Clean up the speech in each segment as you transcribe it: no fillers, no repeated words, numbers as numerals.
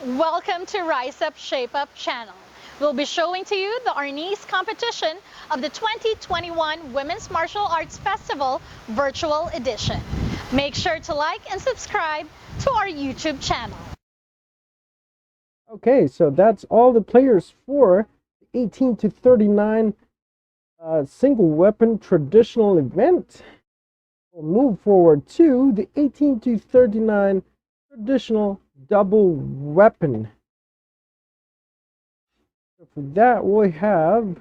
Welcome to Rise Up, Shape Up channel. We'll be showing to you the ARNIS competition of the 2021 Women's Martial Arts Festival Virtual Edition. Make sure to like and subscribe to our YouTube channel. Okay, so that's all the players for the 18 to 39 single weapon traditional event. We'll move forward to the 18 to 39 traditional double weapon. So for that, we have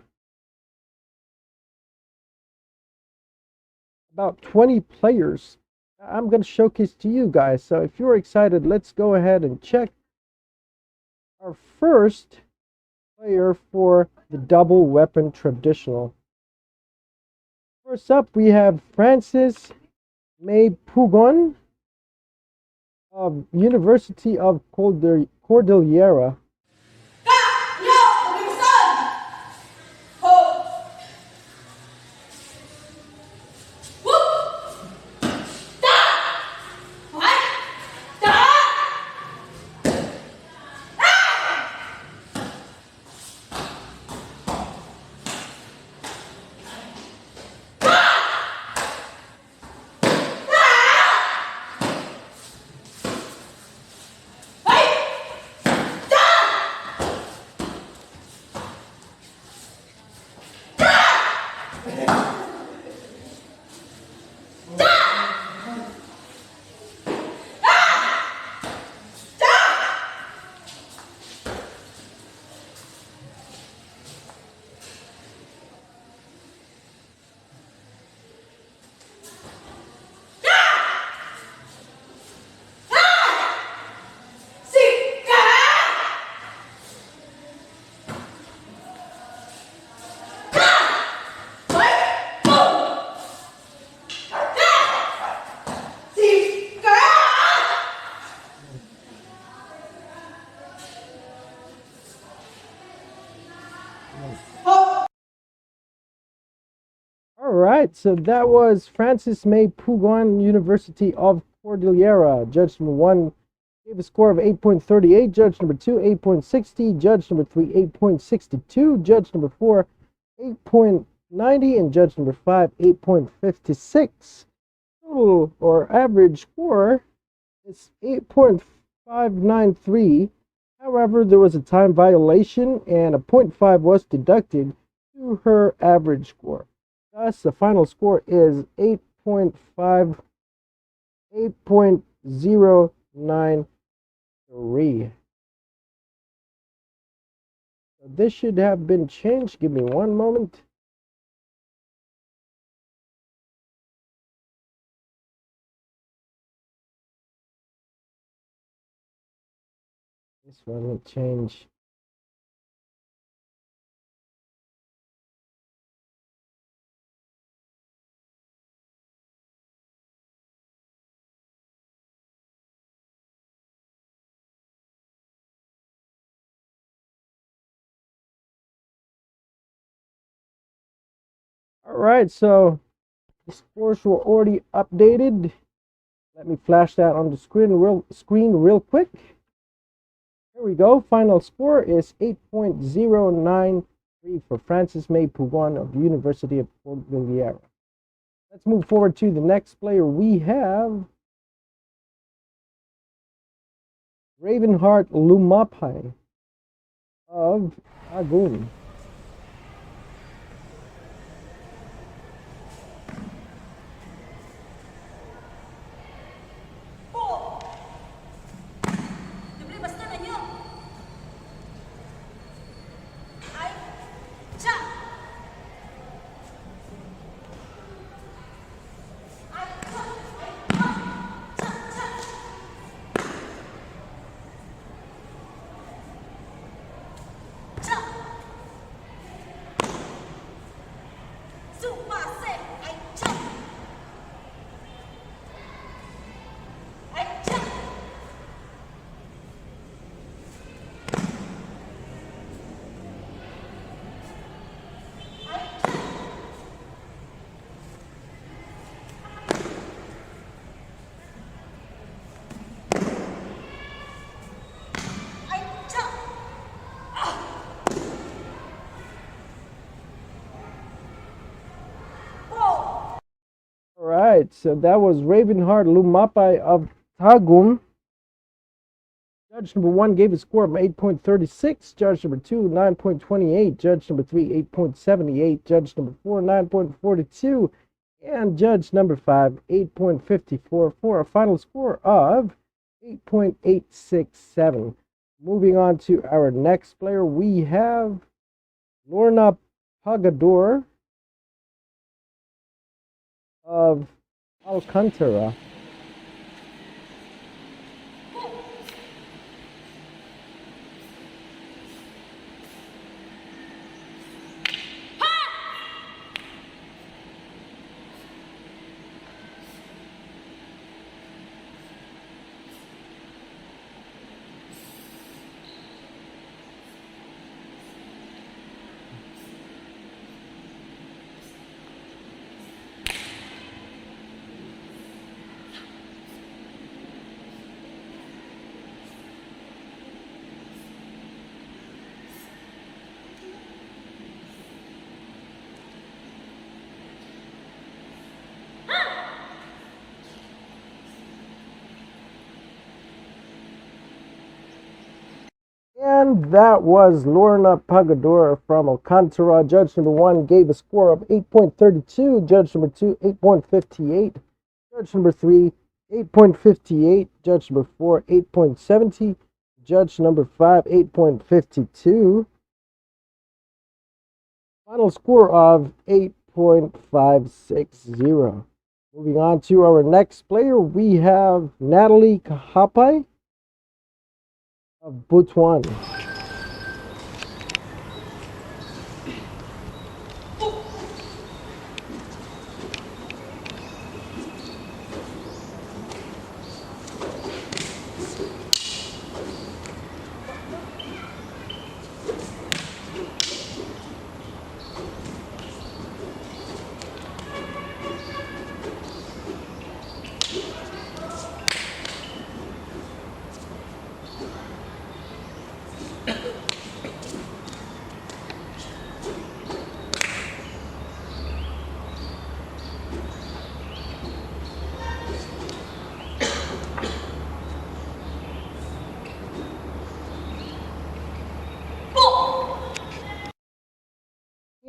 about 20 players I'm going to showcase to you guys. So if you're excited, let's go ahead and check our first player for the double weapon traditional. First up, we have Francis May Pugon of University of Cordillera. Alright, so that was Francis May Pugon, University of Cordillera. Judge number 1 gave a score of 8.38, judge number 2 8.60, judge number 3 8.62, judge number 4 8.90, and judge number 5 8.56. Total or average score is 8.593. However, there was a time violation and a 0.5 was deducted to her average score. Thus, the final score is 8.093. So this should have been changed. Give me one moment. This one will change. Alright, so the scores were already updated. Let me flash that on the screen real quick. Here we go. Final score is 8.093 for Francis May Pugon of the University of Cordillera. Let's move forward to the next player. We have Ravenheart Lumapai of Agun. right, so that was Ravenheart Lumapay of Tagum. Judge number 1 gave a score of 8.36. Judge number 2, 9.28. Judge number 3, 8.78. Judge number 4, 9.42. And judge number 5, 8.54 for a final score of 8.867. Moving on to our next player, we have Lorna Pagador of Alcantara. And that was Lorna Pagador from Alcantara. Judge number 1 gave a score of 8.32. Judge number 2, 8.58. Judge number 3, 8.58. Judge number 4, 8.70. Judge number 5, 8.52. Final score of 8.560. Moving on to our next player, we have Natalie Kahapai of Butuan.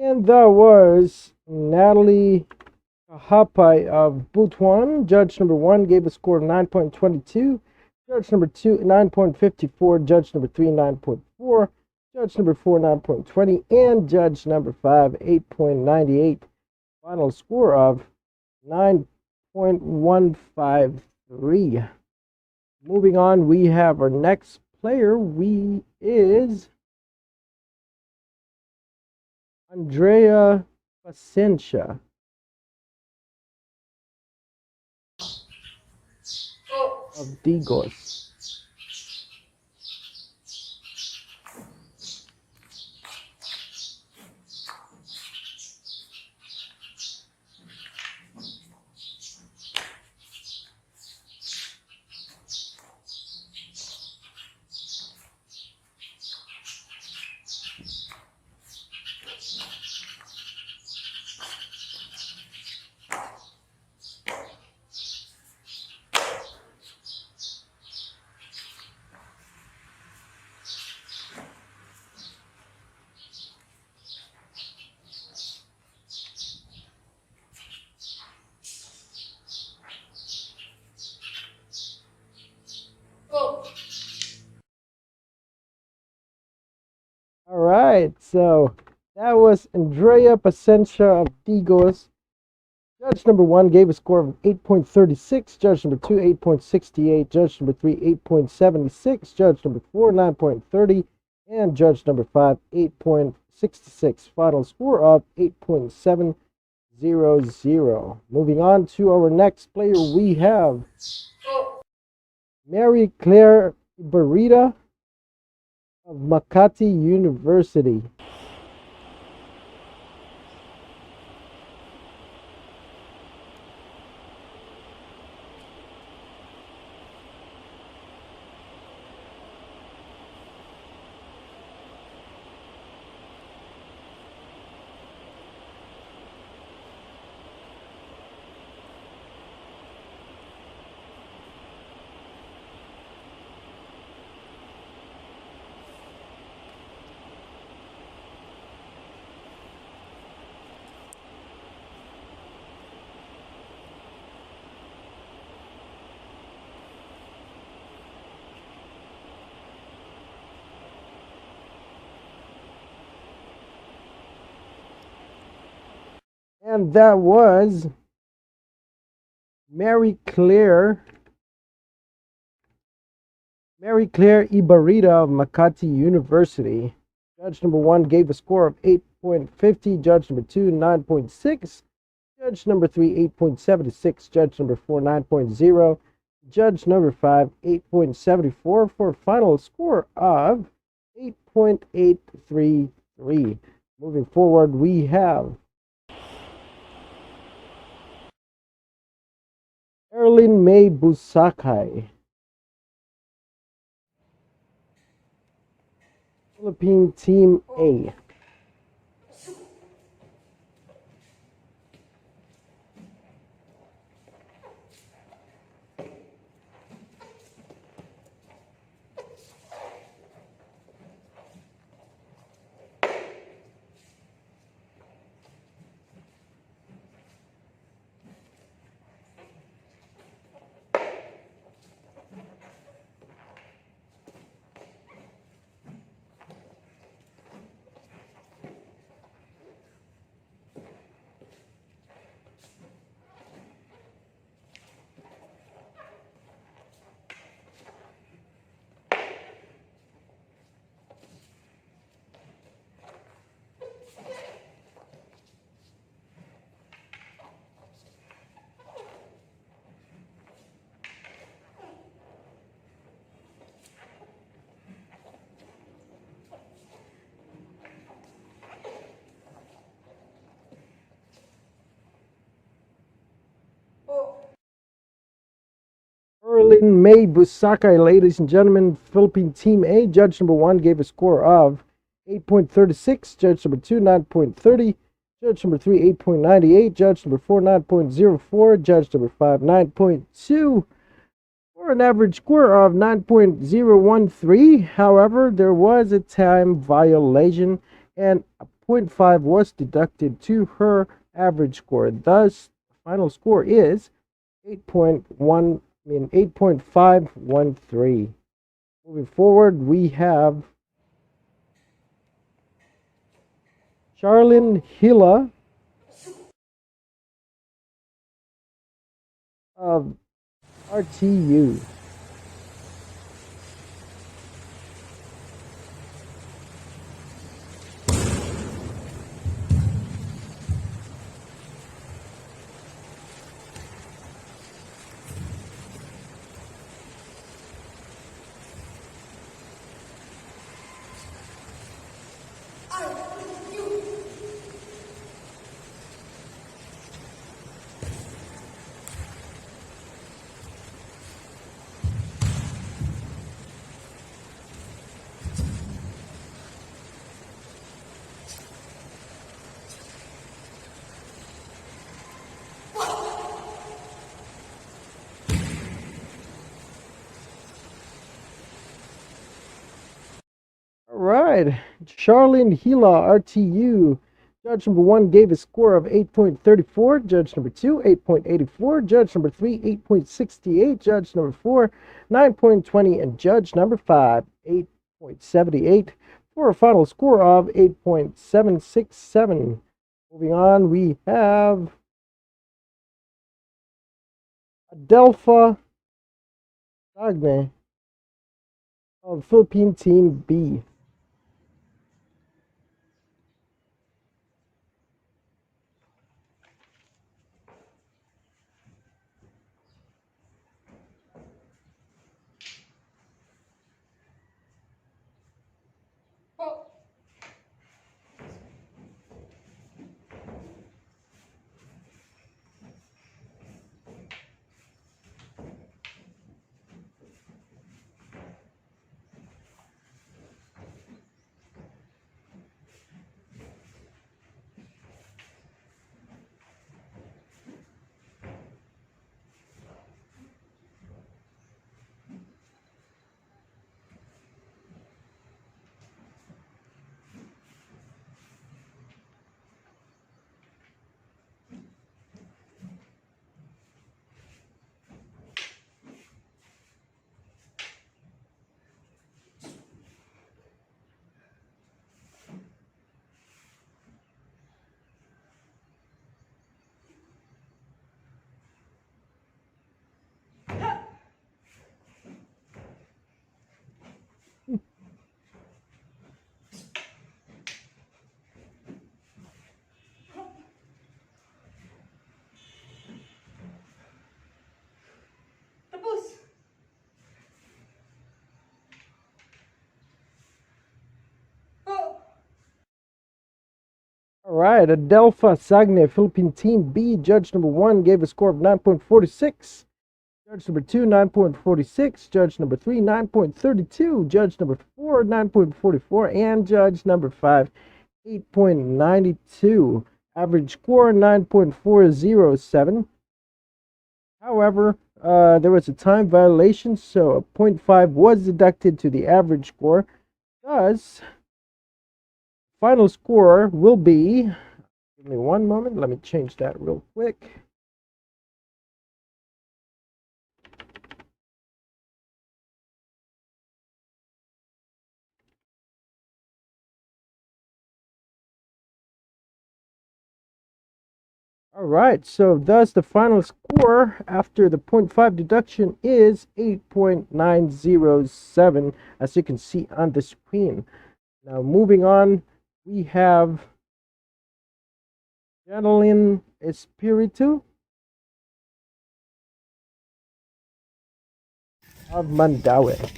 And that was Natalie Kahapai of Butuan. Judge number 1 gave a score of 9.22. Judge number 2, 9.54. Judge number 3, 9.4. Judge number 4, 9.20. And judge number 5, 8.98. Final score of 9.153. Moving on, we have our next player. Is Andrea Pacencia of Digos. All right, so that was Andrea Pacencia of Digos. Judge number 1 gave a score of 8.36. Judge number 2, 8.68. Judge number 3, 8.76. Judge number 4, 9.30. And judge number 5, 8.66. Final score of 8.700. Moving on to our next player, we have Mary Claire Barita of Makati University. And that was Mary Claire Ibarita of Makati University. Judge number 1 gave a score of 8.50. Judge number 2, 9.6. Judge number 3, 8.76. Judge number 4, 9.0. Judge number 5, 8.74 for a final score of 8.833. Moving forward, we have Erlyn May Busakay, Philippine Team A. Erlyn May Busakay, ladies and gentlemen, Philippine Team A. Judge number 1 gave a score of 8.36. Judge number 2, 9.30. Judge number 3, 8.98. Judge number 4, 9.04. Judge number 5, 9.2. For an average score of 9.013. However, there was a time violation and a 0.5 was deducted to her average score. Thus, the final score is 8.513. Moving forward, we have Charlene Hilla of RTU. All right, Charlene Hila, RTU. Judge number 1 gave a score of 8.34. Judge number 2, 8.84. Judge number 3, 8.68. Judge number 4, 9.20. And Judge number 5, 8.78. For a final score of 8.767. Moving on, we have Adelpha Dagne of Philippine Team B. right, Adelpha Sagne, Philippine Team B. Judge number 1 gave a score of 9.46. Judge number 2, 9.46. Judge number 3, 9.32. Judge number 4, 9.44. And Judge number 5, 8.92. Average score, 9.407. However, there was a time violation, so a 0.5 was deducted to the average score. Thus, final score will be, give me one moment, let me change that real quick. All right, so thus the final score after the 0.5 deduction is 8.907, as you can see on the screen. Now, moving on, we have Janeline Espiritu of Mandaue.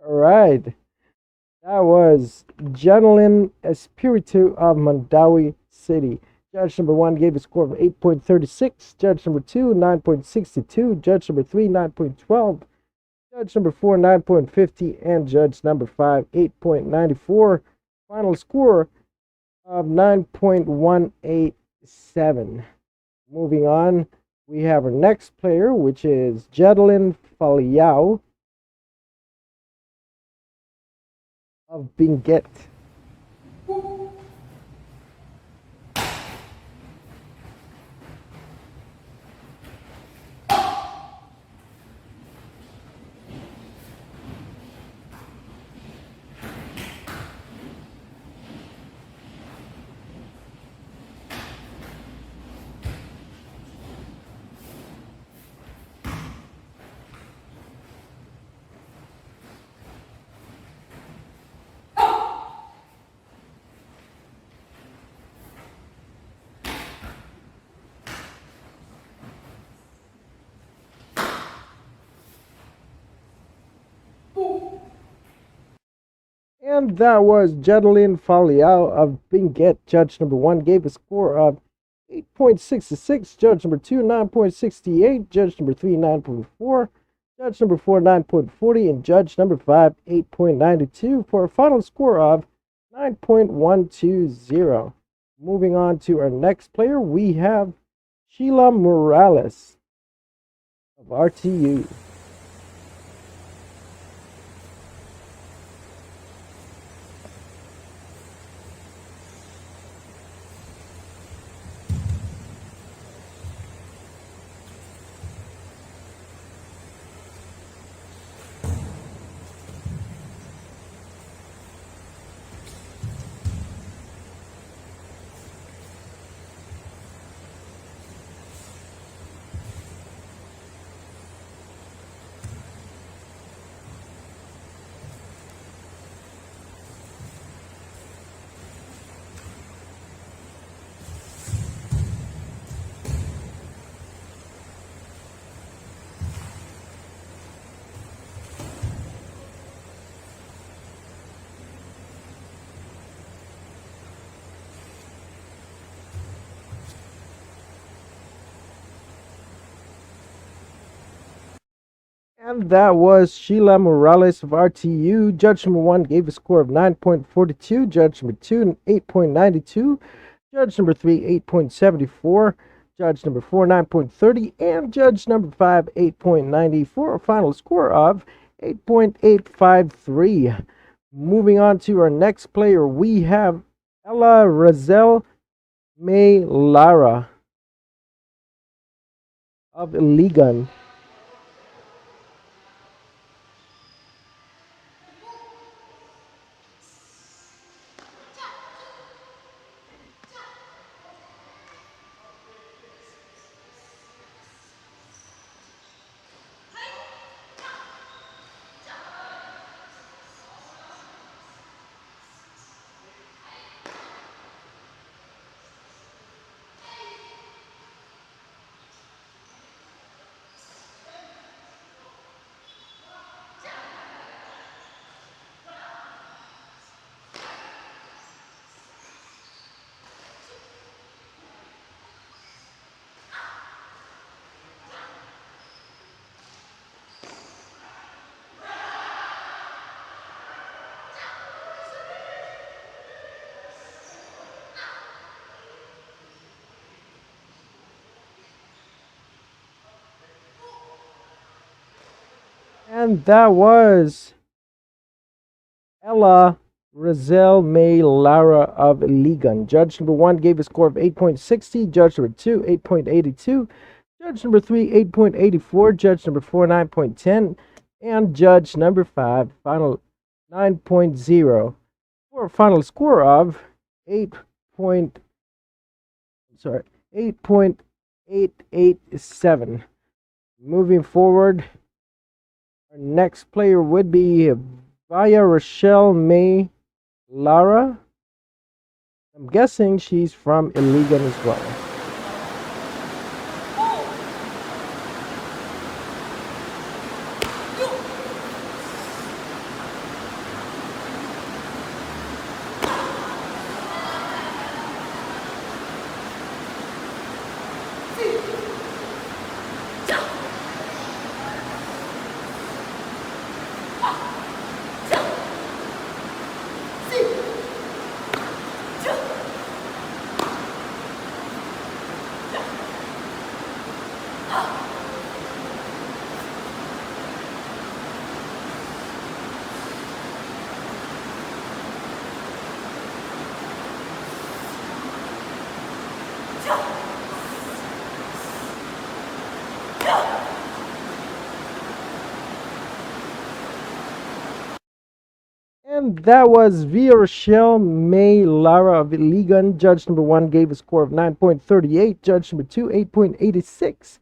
All right, that was Janeline Espiritu of Mandaue City. Judge number 1 gave a score of 8.36. Judge number 2, 9.62. Judge number 3, 9.12. Judge number 4, 9.50. And Judge number 5, 8.94. Final score of 9.187. Moving on, we have our next player, which is Jedelyn Faliao of Benguet. And that was Jedelyn Faliao of Benguet. Judge number 1 gave a score of 8.66. Judge number 2, 9.68. Judge number 3, 9.4. Judge number 4, 9.40. And Judge number 5, 8.92 for a final score of 9.120. Moving on to our next player, we have Sheila Morales of RTU. And that was Sheila Morales of RTU. Judge number 1 gave a score of 9.42. Judge number 2, 8.92. Judge number 3, 8.74. Judge number 4, 9.30. And Judge number 5, 8.94. A final score of 8.853. Moving on to our next player, we have Ella Razel May Lara of Iligan. And that was Ella Razel May Lara of Iligan. Judge number 1 gave a score of 8.60. Judge number 2, 8.82. Judge number 3, 8.84. Judge number 4, 9.10. And judge number 5, final 9.0. For a final score of 8.887. Moving forward, our next player would be Via Rochelle May Lara. I'm guessing she's from Iligan as well. And that was Via Rochelle May Lara of Iligan. Judge number 1 gave a score of 9.38. Judge number 2, 8.86.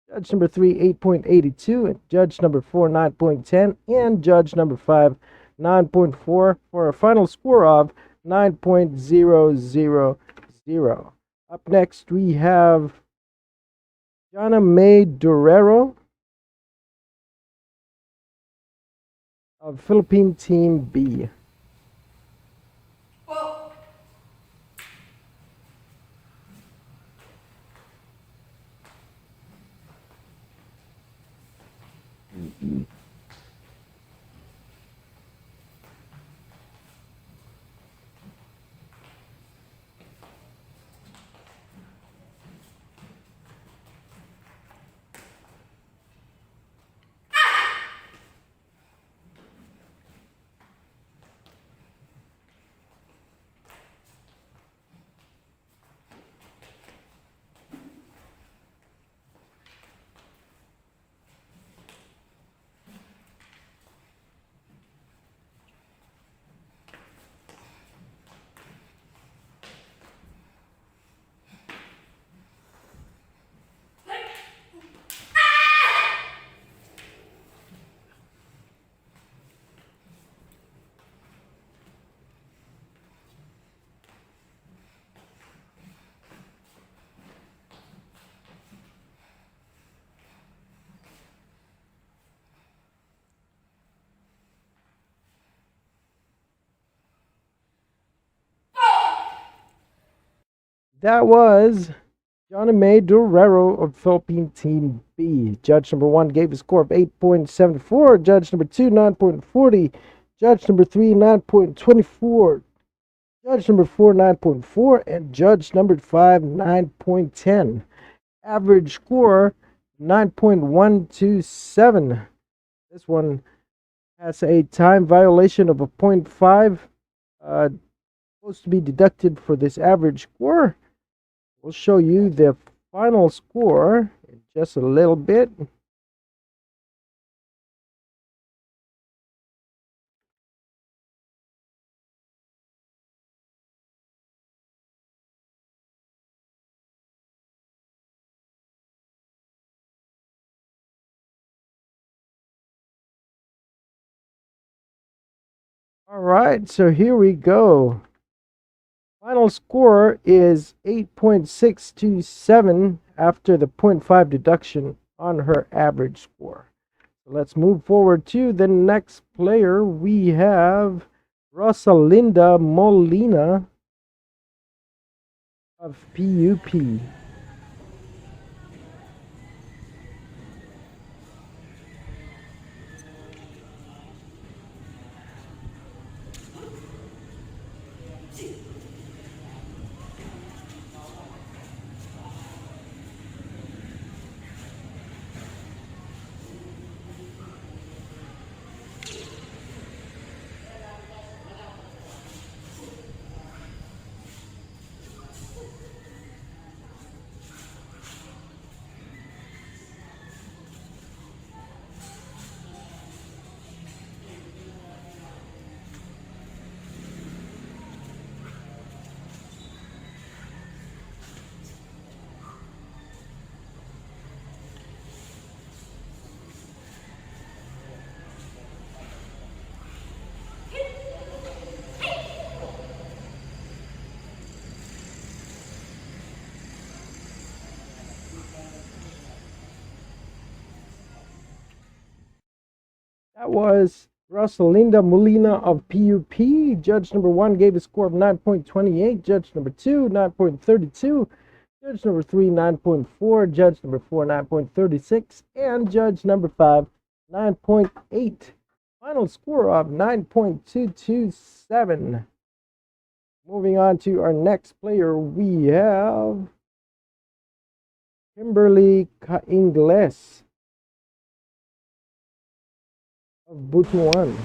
Judge number 3, 8.82. And judge number 4, 9.10. And judge number 5, 9.4. For a final score of 9.000. Up next, we have Jana May Durero of Philippine Team B. That was Jana May Durero of Philippine Team B. Judge number 1 gave a score of 8.74. Judge number 2, 9.40. Judge number 3, 9.24. Judge number 4, 9.4. And judge number 5, 9.10. Average score, 9.127. This one has a time violation of a 0.5, supposed to be deducted for this average score. We'll show you the final score in just a little bit. All right, so here we go. Final score is 8.627 after the 0.5 deduction on her average score. So let's move forward to the next player. We have Rosalinda Molina of PUP. That was Rosalinda Molina of PUP. Judge number 1 gave a score of 9.28. Judge number 2, 9.32. Judge number 3, 9.4. Judge number 4, 9.36. And judge number 5, 9.8. Final score of 9.227. Moving on to our next player, we have Kimberly Ingles of Butuan.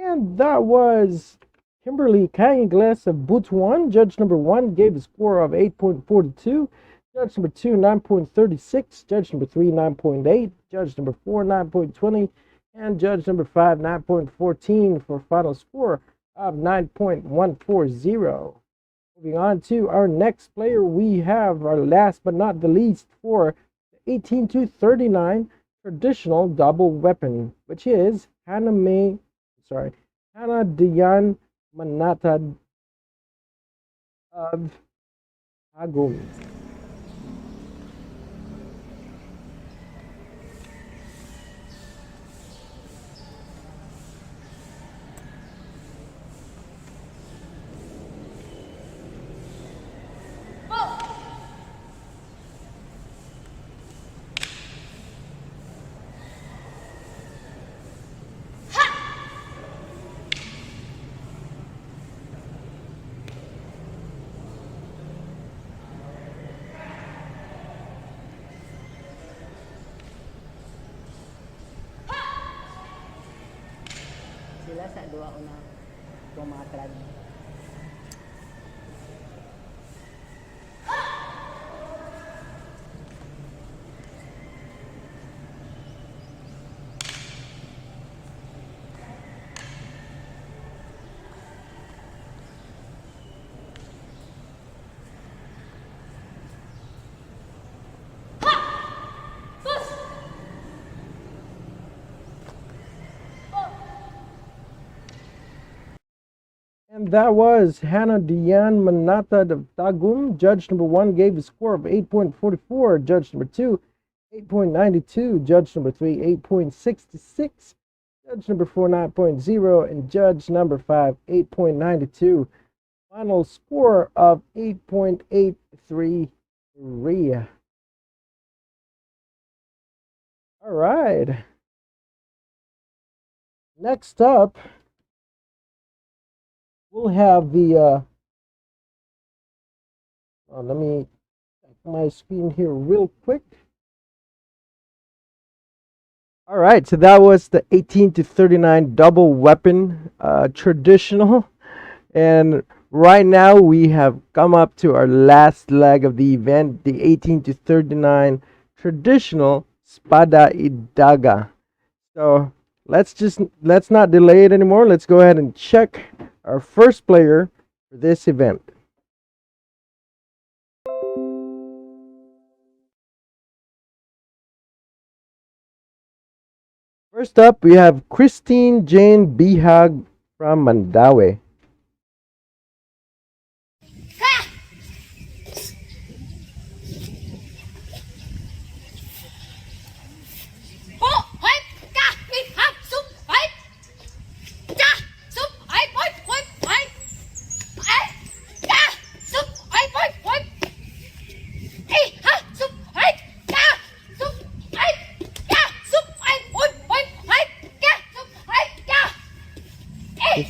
And that was Kimberly Ingles of Butuan. Judge number 1 gave a score of 8.42. Judge number 2, 9.36. Judge number 3, 9.8. Judge number 4, 9.20. And judge number 5, 9.14 for a final score of 9.140. Moving on to our next player, we have our last but not the least for the 18 to 39 traditional double weapon, which is Hannah Diyan Manatad of Agum. Sila sa dua una tumatran. And that was Hannah Dian Manata of Tagum. Judge number 1 gave a score of 8.44. Judge number 2, 8.92. Judge number 3, 8.66. Judge number 4, 9.0. And judge number 5, 8.92. Final score of 8.833. All right. Next up, we'll have the, let me check my screen here real quick. All right, so that was the 18 to 39 double weapon traditional. And right now we have come up to our last leg of the event, the 18 to 39 traditional Spada y Daga. So let's not delay it anymore. Let's go ahead and check our first player for this event. First up, we have Christine Jane Bihag from Mandaue.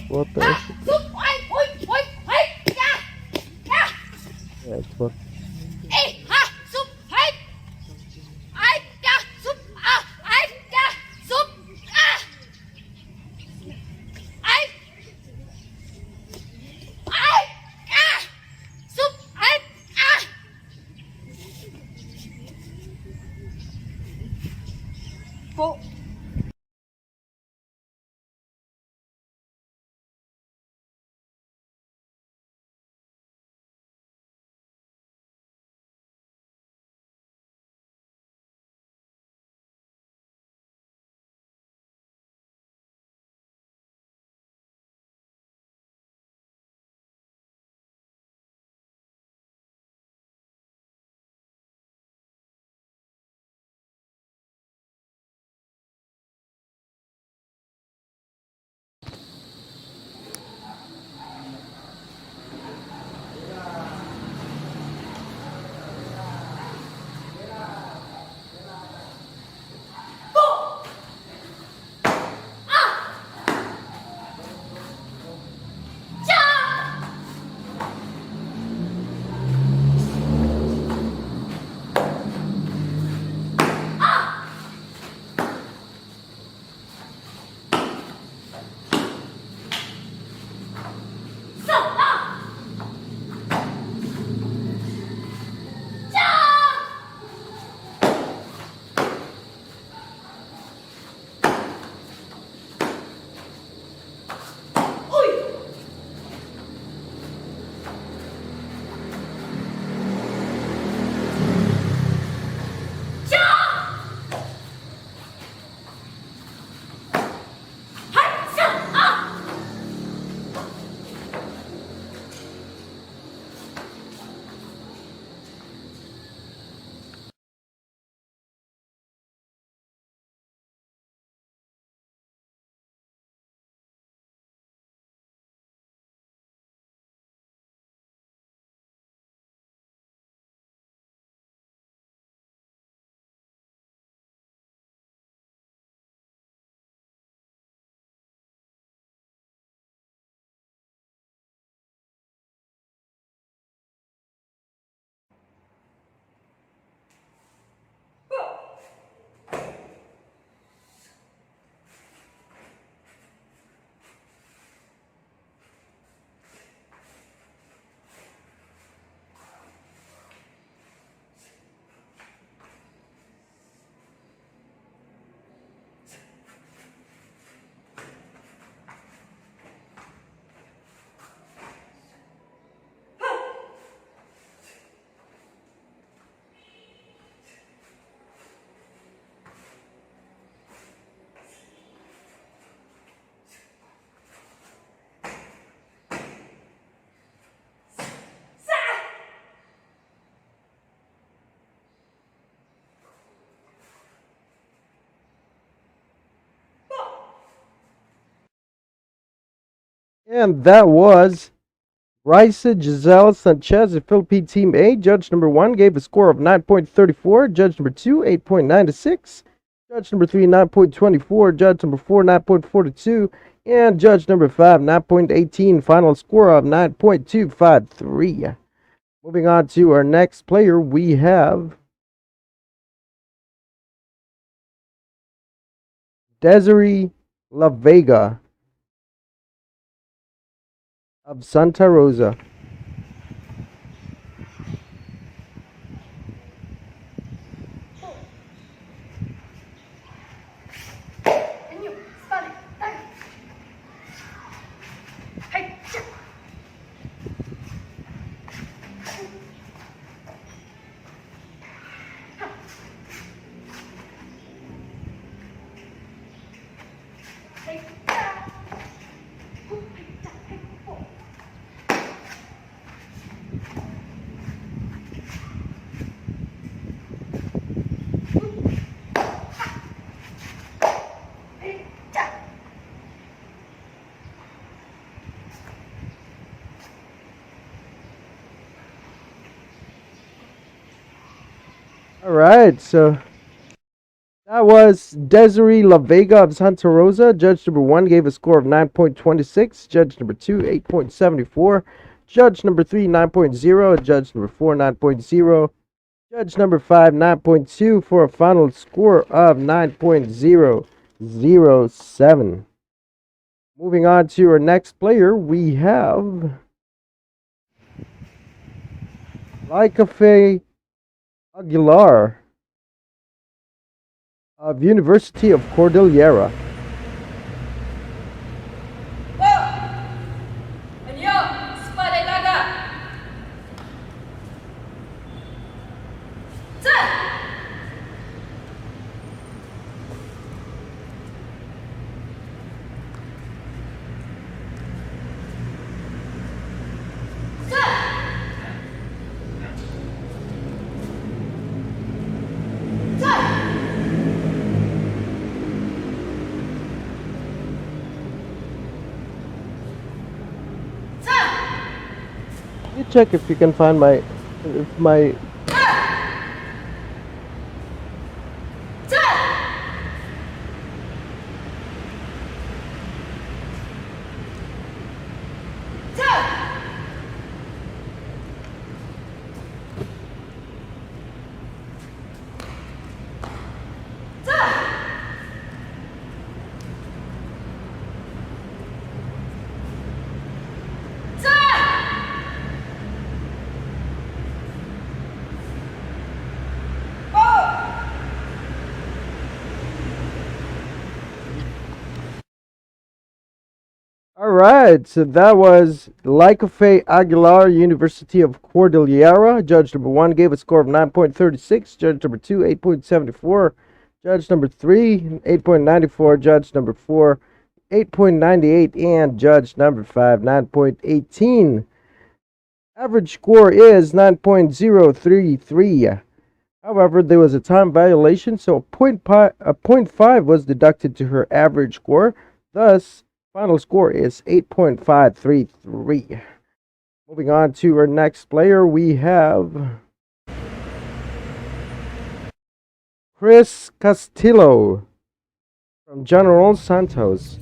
What the yeah, what? Po. And that was Raisa Giselle Sanchez of Philippine Team A. Judge number 1 gave a score of 9.34. Judge number 2, 8.96. Judge number 3, 9.24. Judge number 4, 9.42. And judge number 5, 9.18. Final score of 9.253. Moving on to our next player, we have Desiree La Vega of Santa Rosa. All right, so that was Desiree La Vega of Santa Rosa. Judge number 1 gave a score of 9.26. Judge number 2, 8.74. Judge number 3, 9.0. Judge number 4, 9.0. Judge number 5, 9.2 for a final score of 9.007. Moving on to our next player, we have Lycafe Aguilar of University of Cordillera. You check if you can find my All right, so that was Lycafe Aguilar, University of Cordillera. Judge number 1 gave a score of 9.36. Judge number 2, 8.74. Judge number 3, 8.94. Judge number 4, 8.98. And judge number 5, 9.18. Average score is 9.033. However, there was a time violation, so a point 0.5 was deducted to her average score. Thus, final score is 8.533. Moving on to our next player, we have Chris Castillo from General Santos.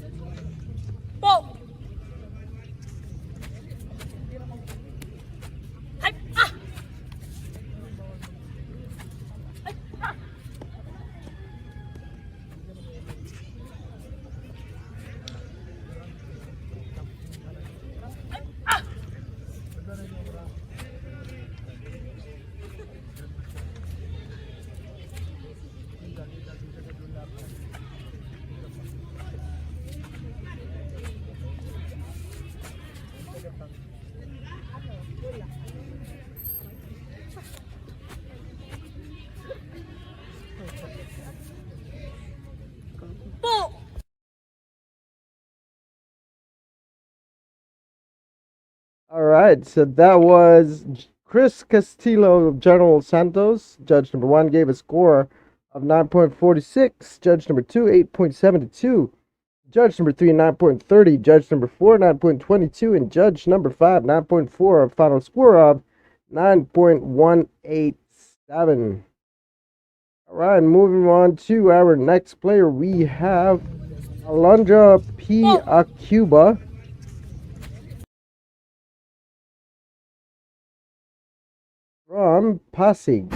All right, so that was Chris Castillo of General Santos. Judge number 1 gave a score of 9.46. Judge number 2, 8.72. Judge number 3, 9.30. Judge number 4, 9.22. And judge number 5, 9.4. A final score of 9.187. All right, moving on to our next player, we have Alondra P. Akuba from Pasig.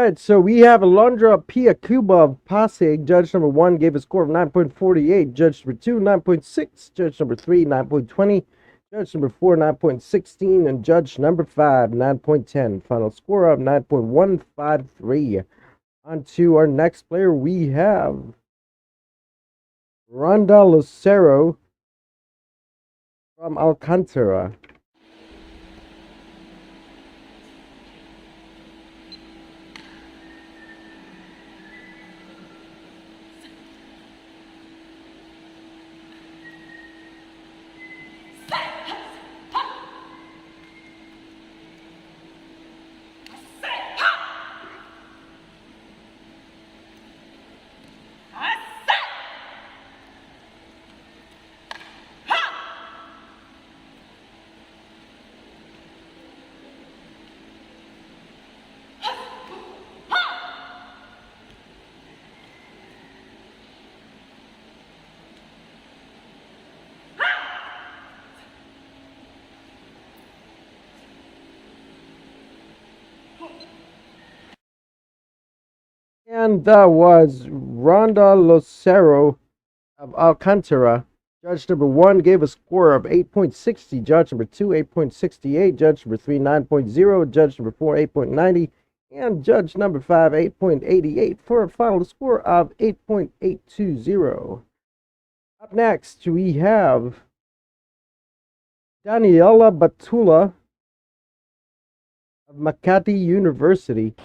Alright, so we have Alondra P. Akuba of Pasig. Judge number 1 gave a score of 9.48. Judge number 2, 9.6. Judge number 3, 9.20. Judge number 4, 9.16. And judge number 5, 9.10. Final score of 9.153. On to our next player, we have Rhonda Lucero from Alcantara. And that was Rhonda Lucero of Alcantara. Judge number 1 gave a score of 8.60. Judge number 2, 8.68. Judge number 3, 9.0. Judge number 4, 8.90. And judge number 5, 8.88 for a final score of 8.820. Up next, we have Daniela Batula of Makati University.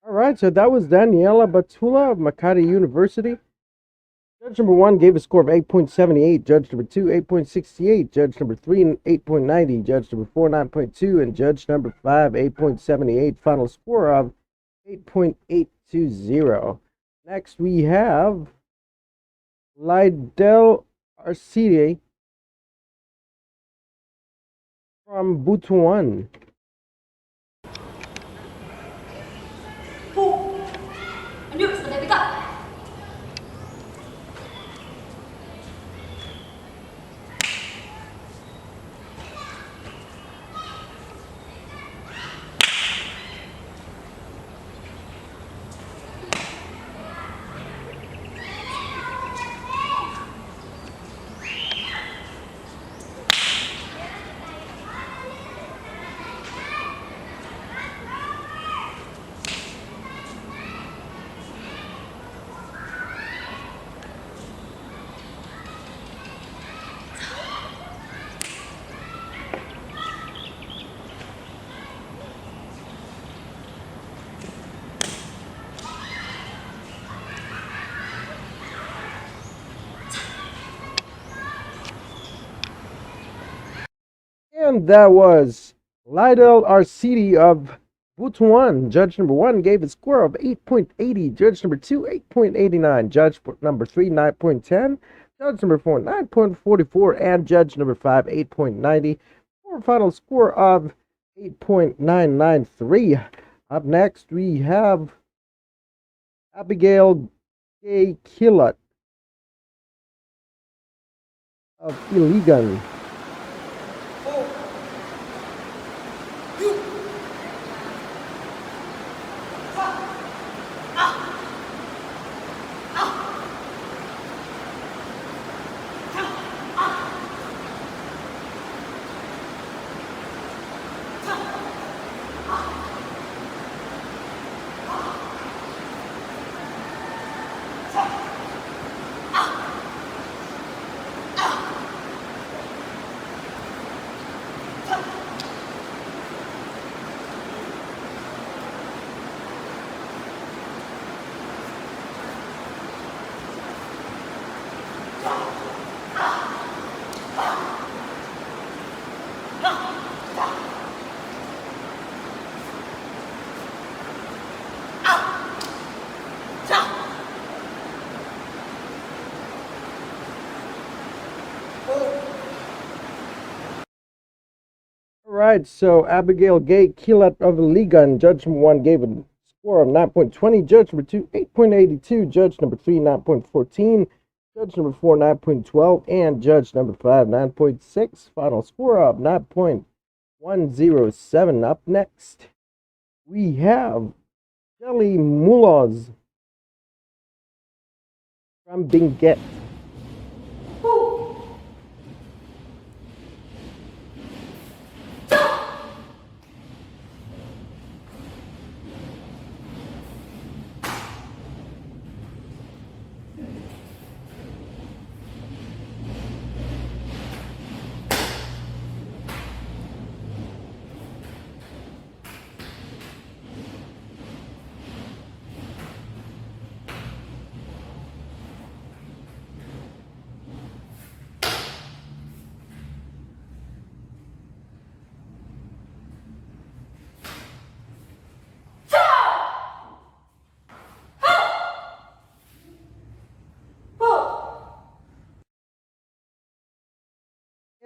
All right, so that was Daniela Batula of Makati University. Judge number 1 gave a score of 8.78. Judge number 2, 8.68. Judge number 3, 8.90. Judge number 4, 9.2. And judge number 5, 8.78. Final score of 8.820. Next, we have Lydell Arcide from Butuan. And that was Lydell Arcidi of Butuan. Judge number 1 gave a score of 8.80. Judge number 2, 8.89. Judge number 3, 9.10. Judge number 4, 9.44. And judge number 5, 8.90. For a final score of 8.993. Up next, we have Abigail Gay Killut of Iligan. Alright, so Abigail Gay Killut of Iligan, judge number 1 gave a score of 9.20, judge number 2, 8.82, judge number 3, 9.14, judge number 4, 9.12, and judge number 5, 9.6. Final score of 9.107. Up next, we have Jelly Muloz from Benguet.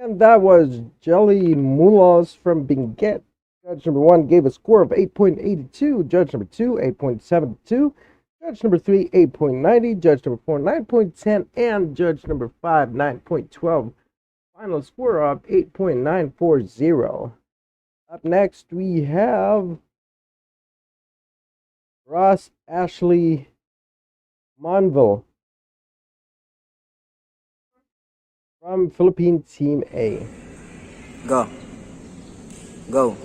And that was Jelly Muloz from Benguet. Judge number 1 gave a score of 8.82. Judge number 2, 8.72. Judge number 3, 8.90. Judge number 4, 9.10. And judge number 5, 9.12. Final score of 8.940. Up next, we have Ross Ashley Monville from Philippine Team A. Go. Go.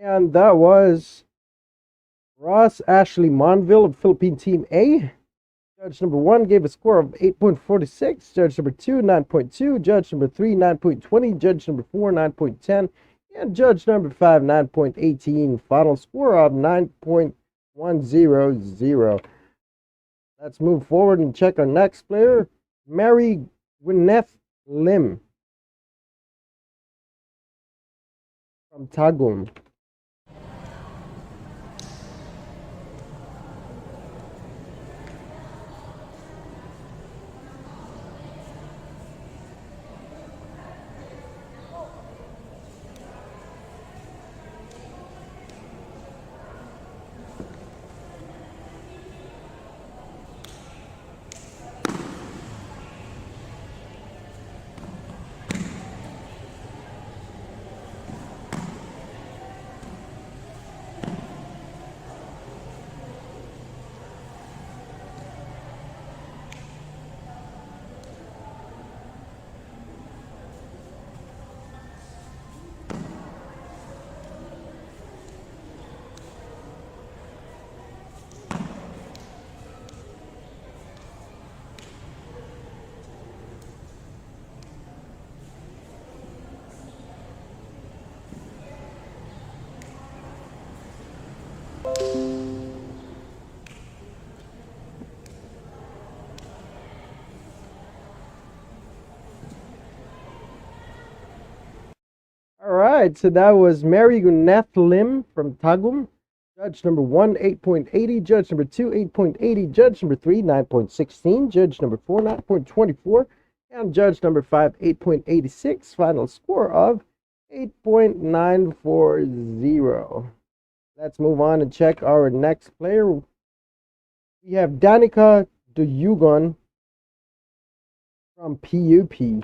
And that was Ross Ashley Monville of Philippine Team A. Judge number 1 gave a score of 8.46. Judge number 2, 9.2. Judge number 3, 9.20. Judge number 4, 9.10. And judge number 5, 9.18. Final score of 9.100. Let's move forward and check our next player, Mary Gwyneth Lim. from Tagum. All right, so that was Mary Guneth Lim from Tagum. Judge number 1, 8.80. Judge number 2, 8.80. Judge number 3, 9.16. Judge number 4, 9.24. And judge number 5, 8.86. Final score of 8.940. Let's move on and check our next player. We have Danica Duyugon from PUP.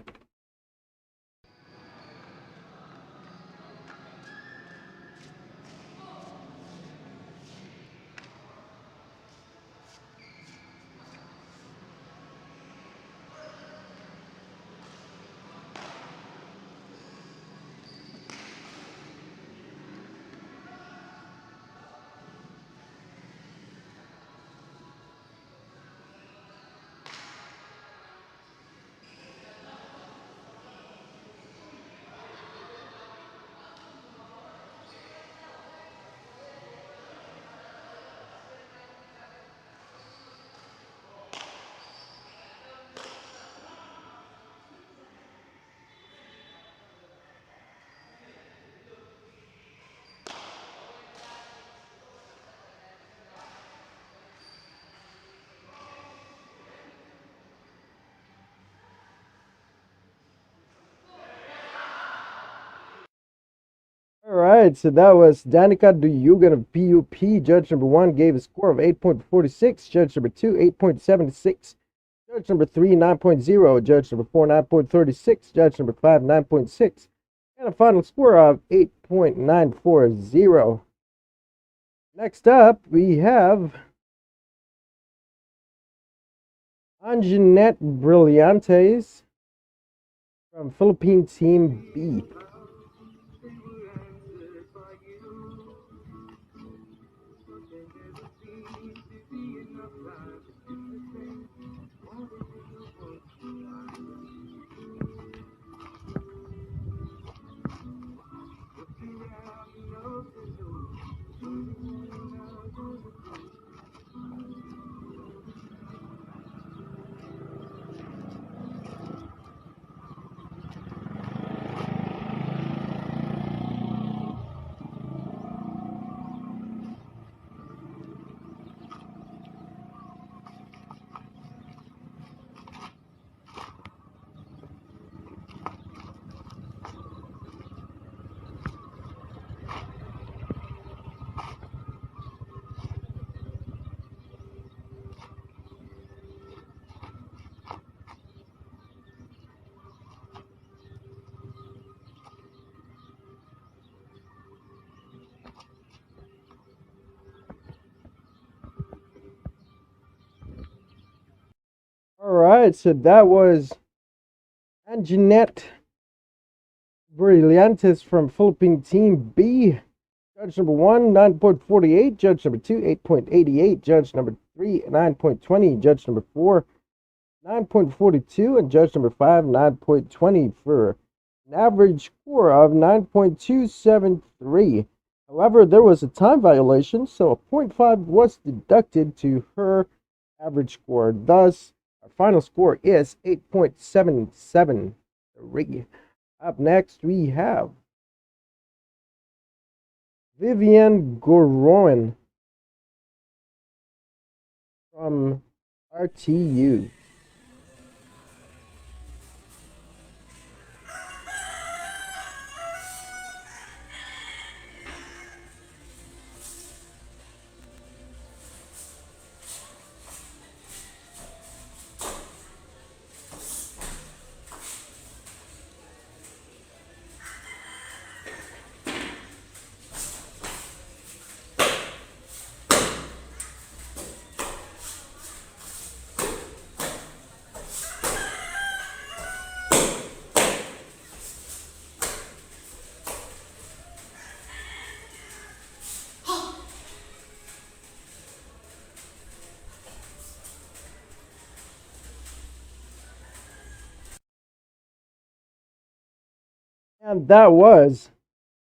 All right, so that was Danica Duyugan of PUP. Judge number 1 gave a score of 8.46. Judge number 2, 8.76. Judge number 3, 9.0. Judge number 4, 9.36. Judge number 5, 9.6. And a final score of 8.940. Next up, we have Anjanette Brillantes from Philippine Team B. All right, so that was Anjanette Brillantes from Philippine Team B. Judge number 1, 9.48. Judge number 2, 8.88. Judge number 3, 9.20. Judge number 4, 9.42. And judge number 5, 9.20 for an average score of 9.273. However, there was a time violation, so a 0.5 was deducted to her average score. Thus, our final score is 8.773. Up next, we have Vivian Goroin from RTU. And that was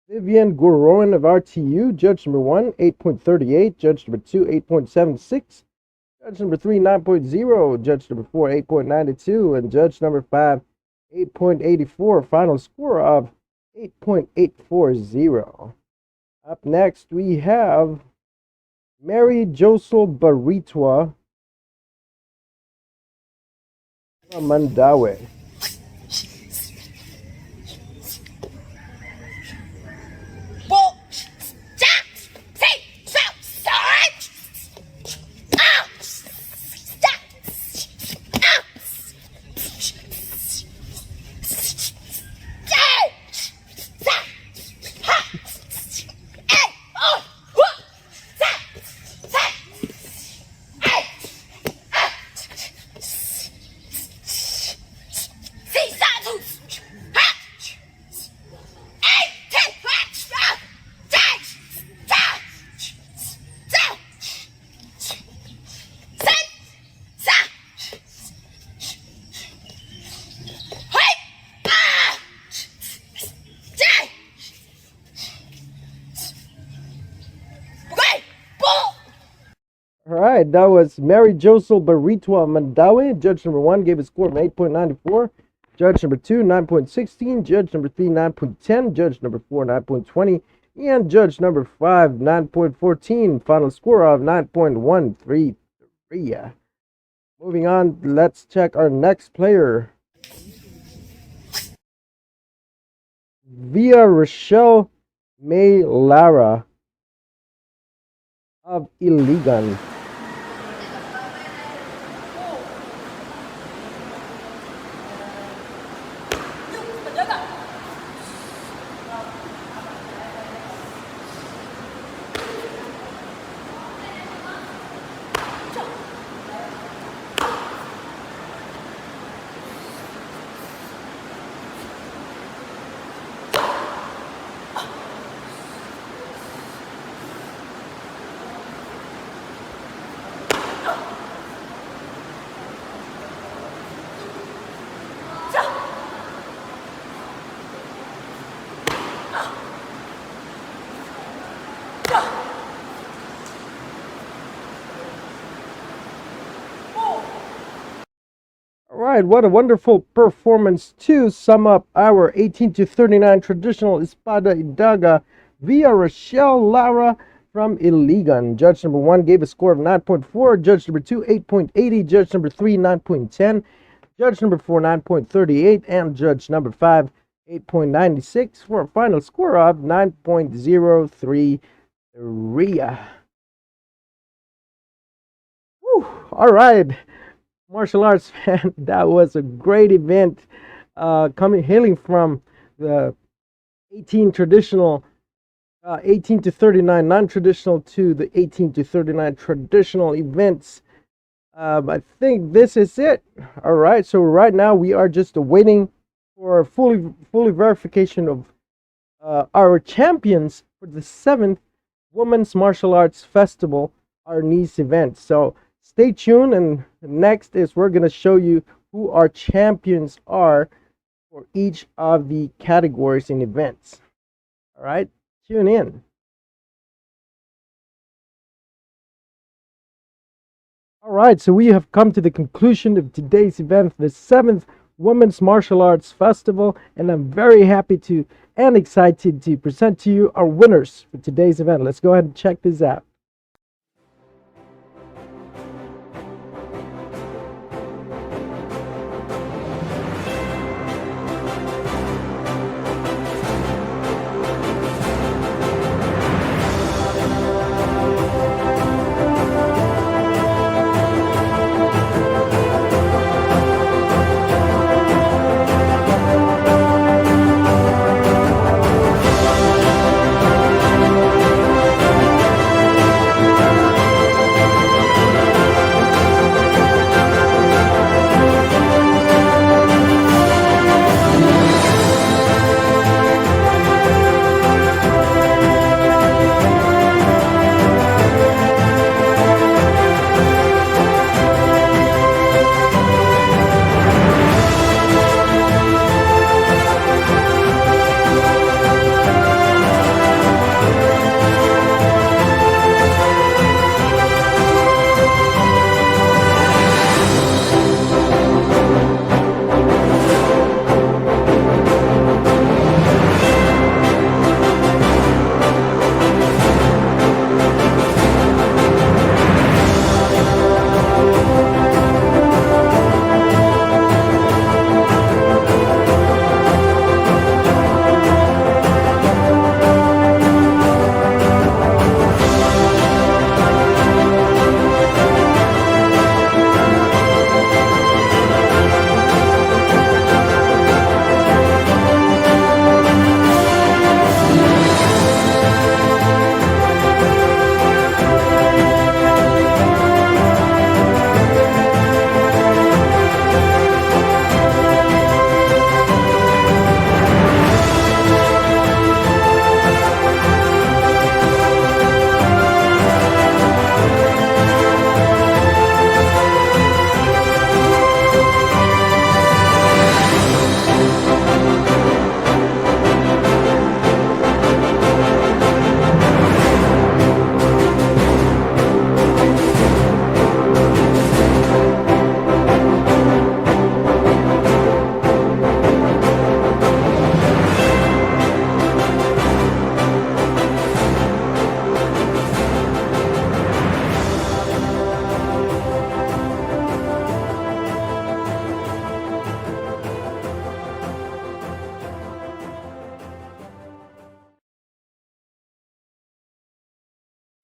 Vivian Goroin of RTU, judge number 1, 8.38, judge number 2, 8.76, judge number 3, 9.0, judge number 4, 8.92, and judge number 5, 8.84, final score of 8.840. Up next, we have Mary Josel Baritwa from Mandaue. All right, that was Mary Josel Baritwa Mandaue. Judge number 1 gave a score of 8.94. Judge number 2, 9.16. Judge number 3, 9.10. Judge number 4, 9.20. And judge number 5, 9.14. Final score of 9.133. Moving on, let's check our next player. Via Rochelle May Lara of Iligan. All right, what a wonderful performance to sum up our 18 to 39 traditional Espada y Daga via Rochelle Lara from Iligan. Judge number 1 gave a score of 9.4, judge number 2, 8.80, judge number 3, 9.10, judge number 4, 9.38, and judge number 5, 8.96 for a final score of 9.033. Whew, all right. Martial arts fan, that was a great event hailing from the 18 traditional 18 to 39 non-traditional to the 18 to 39 traditional events. I think this is it. All right, so right now we are just awaiting for fully verification of our champions for the 7th Women's Martial Arts Festival ARNIS event. So stay tuned, and next is we're going to show you who our champions are for each of the categories and events. All right, tune in. All right, so we have come to the conclusion of today's event, the 7th Women's Martial Arts Festival, and I'm very happy to and excited to present to you our winners for today's event. Let's go ahead and check this out.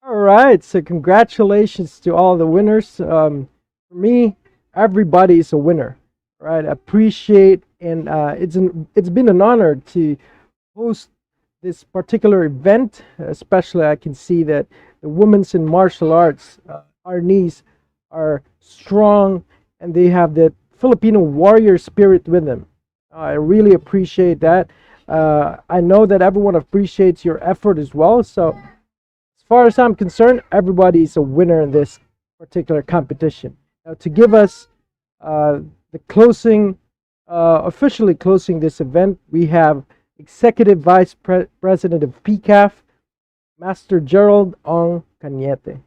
All right, so congratulations to all the winners. For me, everybody is a winner, right? Appreciate, and it's been an honor to host this particular event. Especially, I can see that the women's in martial arts, ARNIS, are strong, and they have the Filipino warrior spirit with them. I really appreciate that. I know that everyone appreciates your effort as well. So as far as I'm concerned, everybody is a winner in this particular competition. Now, to give us the closing, officially closing this event, we have Executive Vice President of PCAF, Master Gerald Ong Cañete.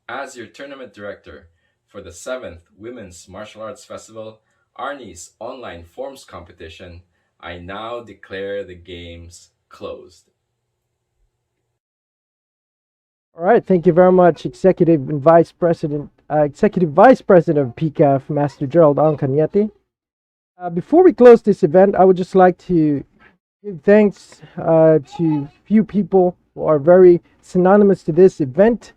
As your tournament director for the 7th Women's Martial Arts Festival, ARNIS Online Forms Competition, I now declare the games closed. All right, thank you very much, Executive Vice President of PCAF, Master Gerald Ong Cañete. Before we close this event, I would just like to give thanks to few people who are very synonymous to this event.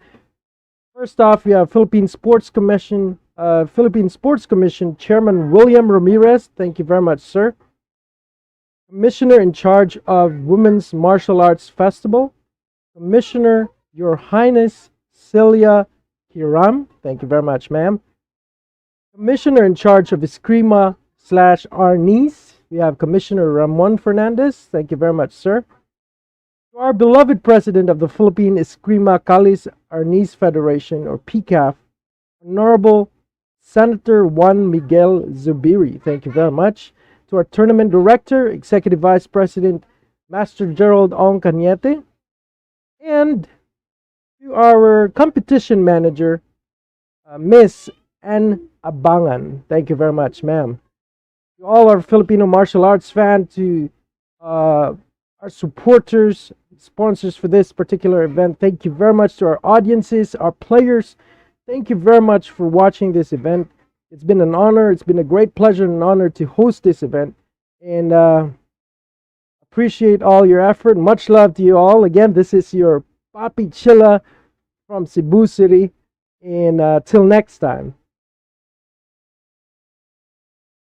First off, we have Philippine Sports Commission Chairman William Ramirez. Thank you very much, sir. Commissioner in charge of Women's Martial Arts Festival, Commissioner Your Highness Celia Hiram. Thank you very much, ma'am. Commissioner in charge of Eskrima/Arnis, we have Commissioner Ramon Fernandez. Thank you very much, sir. To our beloved President of the Philippine Eskrima Kalis Arnis Federation, or PCAF, Honorable Senator Juan Miguel Zubiri. Thank you very much. To our Tournament Director, Executive Vice President, Master Gerald Ong Cañete. And to our Competition Manager, Miss N. Abangan. Thank you very much, ma'am. To all our Filipino martial arts fans, to our supporters, sponsors for this particular event, thank you very much. To our audiences, our players, thank you very much for watching this event. It's been an honor. It's been a great pleasure and an honor to host this event. And appreciate all your effort. Much love to you all. Again, this is your Papi Chilla from Cebu City. And till next time.